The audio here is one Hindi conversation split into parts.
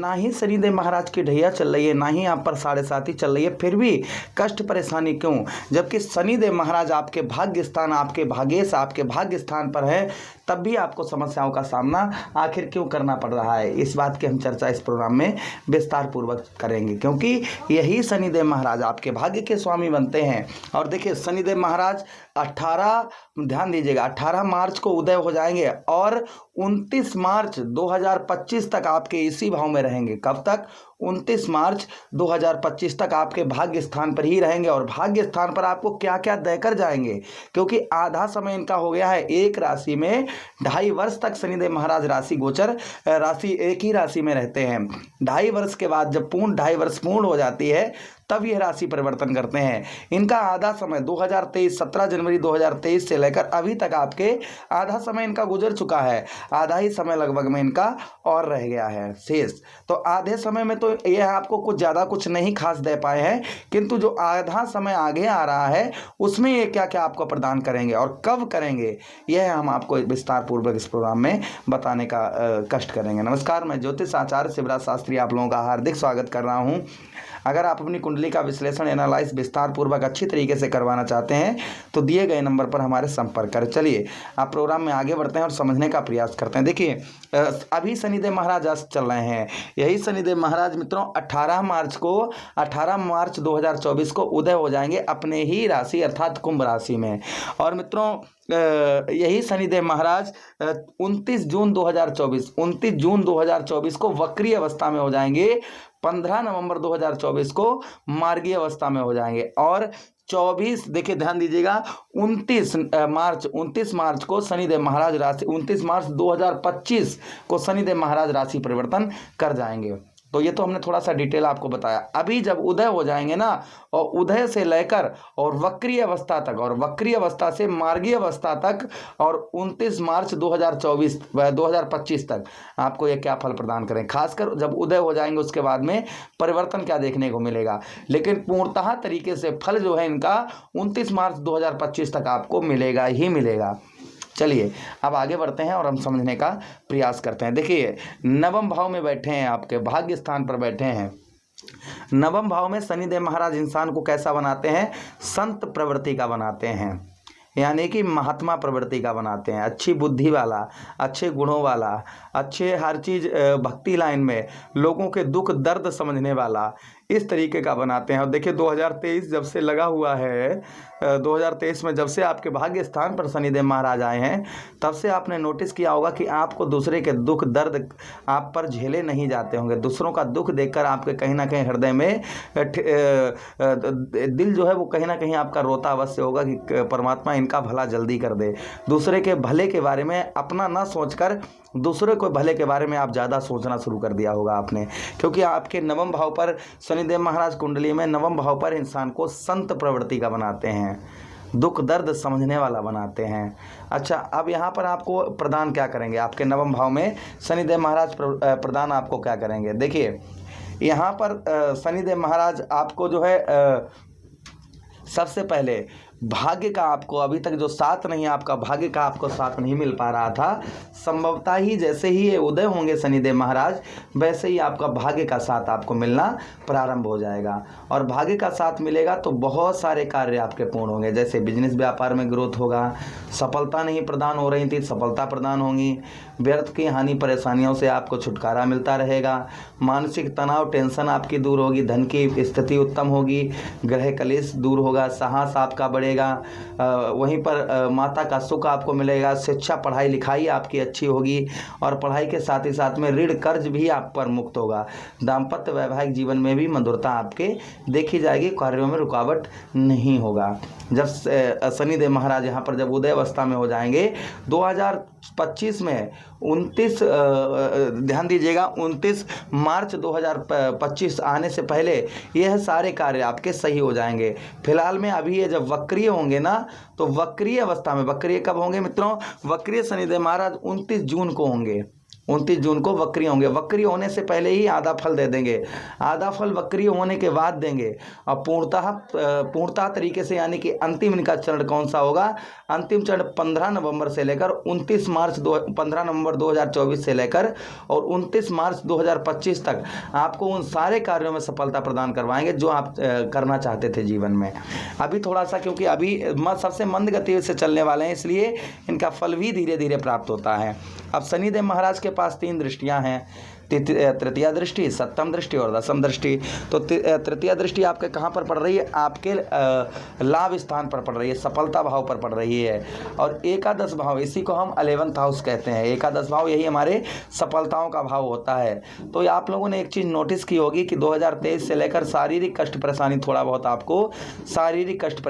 ना ही शनिदेव महाराज की ढैया चल रही है, ना ही आप पर 7.5 चल रही है, फिर भी कष्ट परेशानी क्यों? जबकि शनिदेव महाराज आपके भाग्य स्थान, आपके भाग्येश, आपके भाग्य स्थान पर है, तब भी आपको समस्याओं का सामना आखिर क्यों करना पड़ रहा है? इस बात की हम चर्चा इस प्रोग्राम में विस्तार पूर्वक करेंगे, क्योंकि यही शनिदेव महाराज आपके भाग्य के स्वामी बनते हैं। और देखिए, शनिदेव महाराज 18 ध्यान दीजिएगा, 18 मार्च को उदय हो जाएंगे और 29 मार्च 2025 तक आपके इसी भाव में रहेंगे। कब तक? 29 मार्च 2025 तक आपके भाग्य स्थान पर ही रहेंगे। और भाग्य स्थान पर आपको क्या क्या देकर जाएंगे, क्योंकि आधा समय इनका हो गया है एक राशि में। 2.5 वर्ष तक शनिदेव महाराज राशि गोचर, राशि एक ही राशि में रहते हैं। 2.5 वर्ष के बाद जब 2.5 वर्ष पूर्ण हो जाती है, तब यह राशि परिवर्तन करते हैं। इनका आधा समय 2023 17 जनवरी 2023 से लेकर अभी तक आपके आधा समय इनका गुजर चुका है। आधा ही समय लगभग में इनका और रह गया है शेष। तो आधे समय में तो यह आपको कुछ ज़्यादा कुछ नहीं खास दे पाए हैं, किंतु जो आधा समय आगे आ रहा है उसमें ये क्या क्या आपको प्रदान करेंगे और कब करेंगे, यह हम आपको विस्तार पूर्वक इस प्रोग्राम में बताने का कष्ट करेंगे। नमस्कार, मैं ज्योतिष आचार्य शिवराज शास्त्री आप लोगों का हार्दिक स्वागत कर रहा हूँ। अगर आप अपनी कुंडली का विश्लेषण एनालाइज विस्तार पूर्वक अच्छी तरीके से करवाना चाहते हैं तो दिए गए नंबर पर हमारे संपर्क करें। चलिए आप प्रोग्राम में आगे बढ़ते हैं और समझने का प्रयास करते हैं। देखिए, अभी शनिदेव महाराज अस्त चल रहे हैं। यही शनिदेव महाराज मित्रों 18 मार्च 2024 को उदय हो जाएंगे अपने ही राशि अर्थात कुंभ राशि में। और मित्रों यही शनिदेव महाराज 29 जून 2024 को वक्री अवस्था में हो जाएंगे। 15 नवंबर 2024 को मार्गीय अवस्था में हो जाएंगे। और 24 देखिए ध्यान दीजिएगा, 29 मार्च को शनिदेव महाराज राशि 29 मार्च 2025 को शनिदेव महाराज राशि परिवर्तन कर जाएंगे। तो ये तो हमने थोड़ा सा डिटेल आपको बताया। अभी जब उदय हो जाएंगे ना, और उदय से लेकर और वक्रीय अवस्था तक और वक्रीय अवस्था से मार्गीय अवस्था तक और 29 मार्च 2025 तक आपको ये क्या फल प्रदान करें, खासकर जब उदय हो जाएंगे उसके बाद में परिवर्तन क्या देखने को मिलेगा। लेकिन पूर्णतः तरीके से फल जो है इनका 29 मार्च 2025 तक आपको मिलेगा ही मिलेगा। चलिए अब आगे बढ़ते हैं और हम समझने का प्रयास करते हैं। देखिए, नवम भाव में बैठे हैं, आपके भाग्य स्थान पर बैठे हैं। नवम भाव में शनिदेव महाराज इंसान को कैसा बनाते हैं? संत प्रवृत्ति का बनाते हैं, यानी कि महात्मा प्रवृत्ति का बनाते हैं, अच्छी बुद्धि वाला, अच्छे गुणों वाला, अच्छे हर चीज़ भक्ति लाइन में लोगों के दुख दर्द समझने वाला, इस तरीके का बनाते हैं। और देखिए 2023 जब से लगा हुआ है, 2023 में जब से आपके भाग्य स्थान पर शनिदेव महाराज आए हैं, तब से आपने नोटिस किया होगा कि आपको दूसरे के दुख दर्द आप पर झेले नहीं जाते होंगे। दूसरों का दुख देखकर आपके कहीं ना कहीं हृदय में दिल जो है वो कहीं ना कहीं आपका रोता अवश्य होगा कि परमात्मा इनका भला जल्दी कर दे। दूसरे के भले के बारे में अपना ना सोचकर दूसरे को भले के बारे में आप ज़्यादा सोचना शुरू कर दिया होगा आपने, क्योंकि आपके नवम भाव पर शनिदेव महाराज कुंडली में नवम भाव पर इंसान को संत प्रवृत्ति का बनाते हैं, दुख दर्द समझने वाला बनाते हैं। अच्छा, अब यहाँ पर आपको प्रदान क्या करेंगे? आपके नवम भाव में शनिदेव महाराज प्रदान आपको क्या करेंगे? देखिए, यहाँ पर शनिदेव महाराज आपको जो है सबसे पहले भाग्य का, आपको अभी तक जो साथ नहीं, आपका भाग्य का आपको साथ नहीं मिल पा रहा था, संभवतः ही जैसे ही ये उदय होंगे शनिदेव महाराज, वैसे ही आपका भाग्य का साथ आपको मिलना प्रारंभ हो जाएगा। और भाग्य का साथ मिलेगा तो बहुत सारे कार्य आपके पूर्ण होंगे। जैसे बिजनेस व्यापार में ग्रोथ होगा, सफलता नहीं प्रदान हो रही थी सफलता प्रदान होंगी, व्यर्थ की हानि परेशानियों से आपको छुटकारा मिलता रहेगा, मानसिक तनाव टेंशन आपकी दूर होगी, धन की स्थिति उत्तम होगी, ग्रह कलेश दूर होगा, साहस आपका बढ़ेगा, वहीं पर माता का सुख आपको मिलेगा, शिक्षा पढ़ाई लिखाई आपकी अच्छी होगी और पढ़ाई के साथ ही साथ में ऋण कर्ज भी आप पर मुक्त होगा। दाम्पत्य वैवाहिक जीवन में भी मधुरता आपके देखी जाएगी, कार्यों में रुकावट नहीं होगा। जब शनिदेव महाराज यहाँ पर जब उदय अवस्था में हो जाएंगे 2025 में 29 ध्यान दीजिएगा 29 मार्च 2025 आने से पहले यह सारे कार्य आपके सही हो जाएंगे। फिलहाल में अभी ये जब वक्रीय होंगे ना, तो वक्रीय अवस्था में, वक्रीय कब होंगे मित्रों? वक्रीय शनिदेव महाराज 29 जून को होंगे। 29 जून को वक्री होंगे। वक्री होने से पहले ही आधा फल दे देंगे, आधा फल वक्री होने के बाद देंगे। और पूर्णतः तरीके से यानी कि अंतिम इनका चरण कौन सा होगा? अंतिम चरण 15 नवंबर से लेकर 15 नवंबर 2024 से लेकर और 29 मार्च 2025 तक आपको उन सारे कार्यों में सफलता प्रदान करवाएंगे जो आप करना चाहते थे जीवन में। अभी थोड़ा सा, क्योंकि अभी सबसे मंद गति से चलने वाले हैं, इसलिए इनका फल भी धीरे धीरे प्राप्त होता है। अब शनिदेव महाराज के पास 3 दृष्टियां हैं, तृतीया दृष्टि, सप्तम दृष्टि और दशम दृष्टि। तो तृतीया दृष्टि आपके कहाँ पर पड़ रही है? आपके लाभ स्थान पर पड़ रही है, सफलता भाव पर पड़ रही है। और एकादश भाव, इसी को हम 11th हाउस कहते हैं। एकादश भाव यही हमारे सफलताओं का भाव होता है। तो आप लोगों ने एक चीज़ नोटिस की होगी कि 2023 से लेकर शारीरिक कष्ट परेशानी, थोड़ा बहुत आपको शारीरिक कष्ट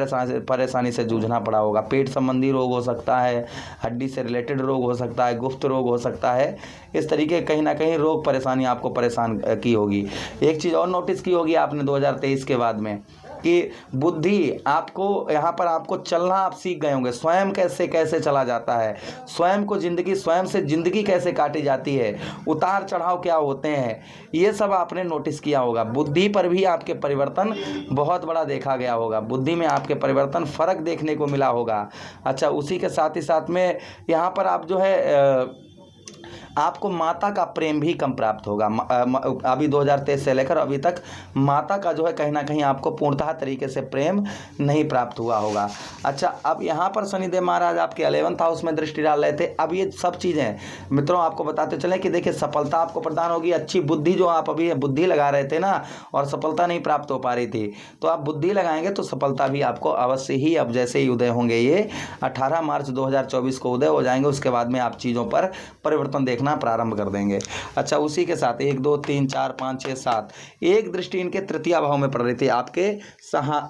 परेशानी से जूझना पड़ा होगा। पेट संबंधी रोग हो सकता है, हड्डी से रिलेटेड रोग हो सकता है, गुप्त रोग हो सकता है। इस तरीके कहीं ना कहीं रोग परेशानी आपको परेशान की होगी। एक चीज़ और नोटिस की होगी आपने 2023 के बाद में कि बुद्धि आपको यहाँ पर, आपको चलना आप सीख गए होंगे, स्वयं कैसे चला जाता है, स्वयं से जिंदगी कैसे काटी जाती है, उतार चढ़ाव क्या होते हैं, ये सब आपने नोटिस किया होगा। बुद्धि पर भी आपके परिवर्तन बहुत बड़ा देखा गया होगा, बुद्धि में आपके परिवर्तन, फर्क देखने को मिला होगा। अच्छा, उसी के साथ ही साथ में यहाँ पर आप जो है आपको माता का प्रेम भी कम प्राप्त होगा। अभी 2023 से लेकर अभी तक माता का जो है कहीं ना कहीं आपको पूर्णतः तरीके से प्रेम नहीं प्राप्त हुआ होगा। अच्छा, अब यहाँ पर शनिदेव महाराज आपके 11th हाउस में दृष्टि डाल रहे थे। अब ये सब चीज़ें मित्रों आपको बताते चलें कि देखिए, सफलता आपको प्रदान होगी, अच्छी बुद्धि, जो आप अभी बुद्धि लगा रहे थे ना और सफलता नहीं प्राप्त हो पा रही थी, तो आप बुद्धि लगाएंगे तो सफलता भी आपको अवश्य ही, अब जैसे ही उदय होंगे, ये 18 मार्च 2024 को उदय हो जाएंगे, उसके बाद में आप चीज़ों पर परिवर्तन देखना प्रारंभ कर देंगे। अच्छा, उसी के साथ 1 2 3 4 5 6 7 एक दृष्टि इनके तृतीय भाव में पड़ रही थी, आपके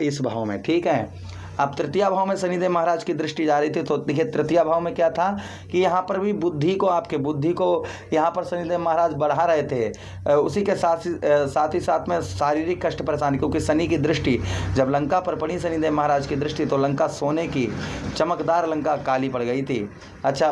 इस भाव में, ठीक है। अब तृतीय भाव में शनिदेव महाराज की दृष्टि जा रही थी, तो देखिए तृतीय भाव में क्या था कि यहाँ पर भी बुद्धि को यहाँ पर शनिदेव महाराज बढ़ा रहे थे। उसी के साथ ही साथ में शारीरिक कष्ट परेशानी, क्योंकि शनि की दृष्टि जब लंका पर पड़ी, शनिदेव महाराज की दृष्टि, तो लंका सोने की चमकदार लंका काली पड़ गई थी। अच्छा,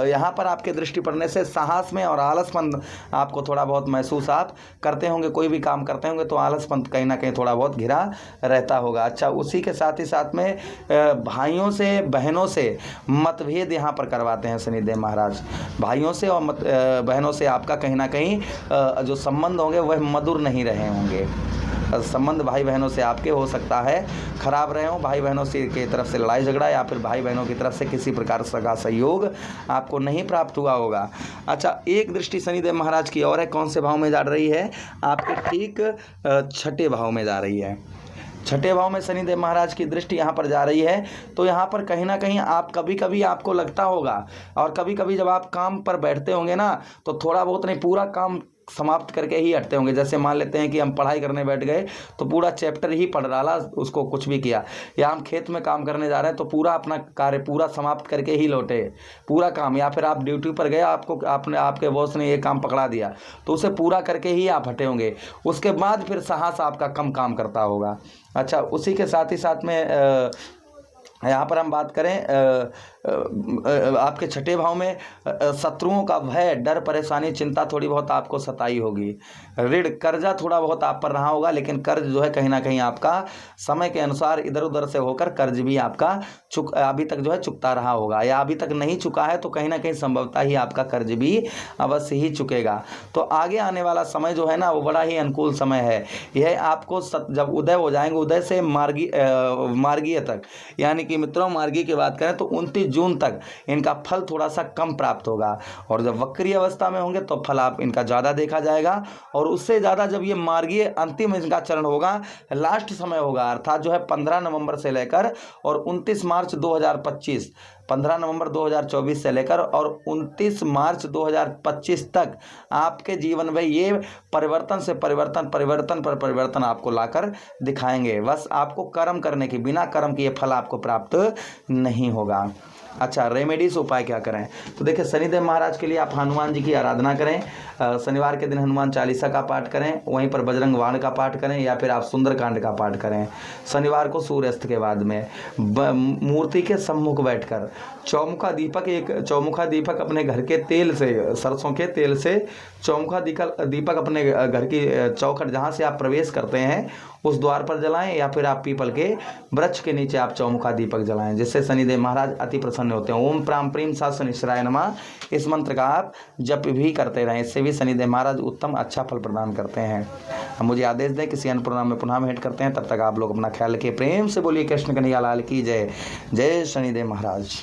यहाँ पर आपके दृष्टि पड़ने से साहस में और आलसपन आपको थोड़ा बहुत महसूस आप करते होंगे, कोई भी काम करते होंगे तो आलसपन कहीं ना कहीं थोड़ा बहुत घिरा रहता होगा। अच्छा, उसी के साथ ही साथ में भाइयों से, बहनों से मतभेद यहाँ पर करवाते हैं शनिदेव महाराज। भाइयों से और बहनों से आपका कहीं ना कहीं जो संबंध होंगे वह मधुर नहीं रहे होंगे। संबंध भाई बहनों से आपके हो सकता है खराब रहे हों, भाई बहनों से की तरफ से लड़ाई झगड़ा या फिर भाई बहनों की तरफ से किसी प्रकार का सहयोग आपको नहीं प्राप्त हुआ होगा। अच्छा, एक दृष्टि शनिदेव महाराज की और है, कौन से भाव में जा रही है? आपके ठीक 6ठे भाव में जा रही है। 6ठे भाव में शनिदेव महाराज की दृष्टि यहाँ पर जा रही है, तो यहाँ पर कहीं ना कहीं आप कभी आपको लगता होगा, और कभी जब आप काम पर बैठते होंगे ना, तो थोड़ा बहुत नहीं, पूरा काम समाप्त करके ही हटते होंगे। जैसे मान लेते हैं कि हम पढ़ाई करने बैठ गए तो पूरा चैप्टर ही पढ़ डाला, उसको कुछ भी किया, या हम खेत में काम करने जा रहे हैं तो पूरा अपना कार्य पूरा समाप्त करके ही लौटे, पूरा काम, या फिर आप ड्यूटी पर गए, आपके बॉस ने ये काम पकड़ा दिया तो उसे पूरा करके ही आप हटे होंगे। उसके बाद फिर साहस आपका कम काम करता होगा। अच्छा, उसी के साथ ही साथ में यहाँ पर हम बात करें आपके 6ठे भाव में शत्रुओं का भय, डर, परेशानी, चिंता थोड़ी बहुत आपको सताई होगी। ऋण, कर्जा थोड़ा बहुत आप पर रहा होगा, लेकिन कर्ज जो है कहीं ना कहीं आपका समय के अनुसार इधर उधर से होकर कर्ज भी आपका अभी तक जो है चुकता रहा होगा, या अभी तक नहीं चुका है तो कहीं ना कहीं संभवतः ही आपका कर्ज भी अवश्य ही चुकेगा। तो आगे आने वाला समय जो है ना, वो बड़ा ही अनुकूल समय है। यह आपको जब उदय हो जाएंगे, उदय से मार्गीय तक, यानी कि मित्रों मार्गी की बात करें तो 29 जून तक इनका फल थोड़ा सा कम प्राप्त होगा, और जब वक्री अवस्था में होंगे तो फल आप इनका ज़्यादा देखा जाएगा, और उससे ज़्यादा जब ये मार्गीय अंतिम इनका चरण होगा, लास्ट समय होगा, अर्थात जो है 15 नवंबर से लेकर और 29 मार्च 2025, 15 नवंबर 2024 से लेकर और 29 मार्च 2025 तक आपके जीवन में ये परिवर्तन से परिवर्तन आपको लाकर दिखाएंगे। बस आपको कर्म करने की, बिना कर्म के ये फल आपको प्राप्त नहीं होगा। अच्छा, रेमेडीज उपाय क्या करें? तो देखिए, शनिदेव महाराज के लिए आप हनुमान जी की आराधना करें। शनिवार के दिन हनुमान चालीसा का पाठ करें, वहीं पर बजरंग बाण का पाठ करें, या फिर आप सुंदरकांड का पाठ करें। शनिवार को सूर्यास्त के बाद में मूर्ति के सम्मुख बैठकर चौमुखा दीपक अपने घर के तेल से, सरसों के तेल से चौमुखा दीपक अपने घर की चौखट जहाँ से आप प्रवेश करते हैं उस द्वार पर जलाएं, या फिर आप पीपल के वृक्ष के नीचे आप चौमुखा दीपक जलाएं, जिससे शनिदेव महाराज अति प्रसन्न होते हैं। ओम प्राम प्रीम सा शनिश्चराय नमः, इस मंत्र का आप जप भी करते रहें, इससे भी शनिदेव महाराज उत्तम अच्छा फल प्रदान करते हैं। मुझे आदेश दें, किसी अन्य प्रोग्राम में पुनः भेंट करते हैं। तब तक आप लोग अपना ख्याल रखिए। प्रेम से बोलिए कृष्ण कन्हैया लाल की जय। जय शनिदेव महाराज।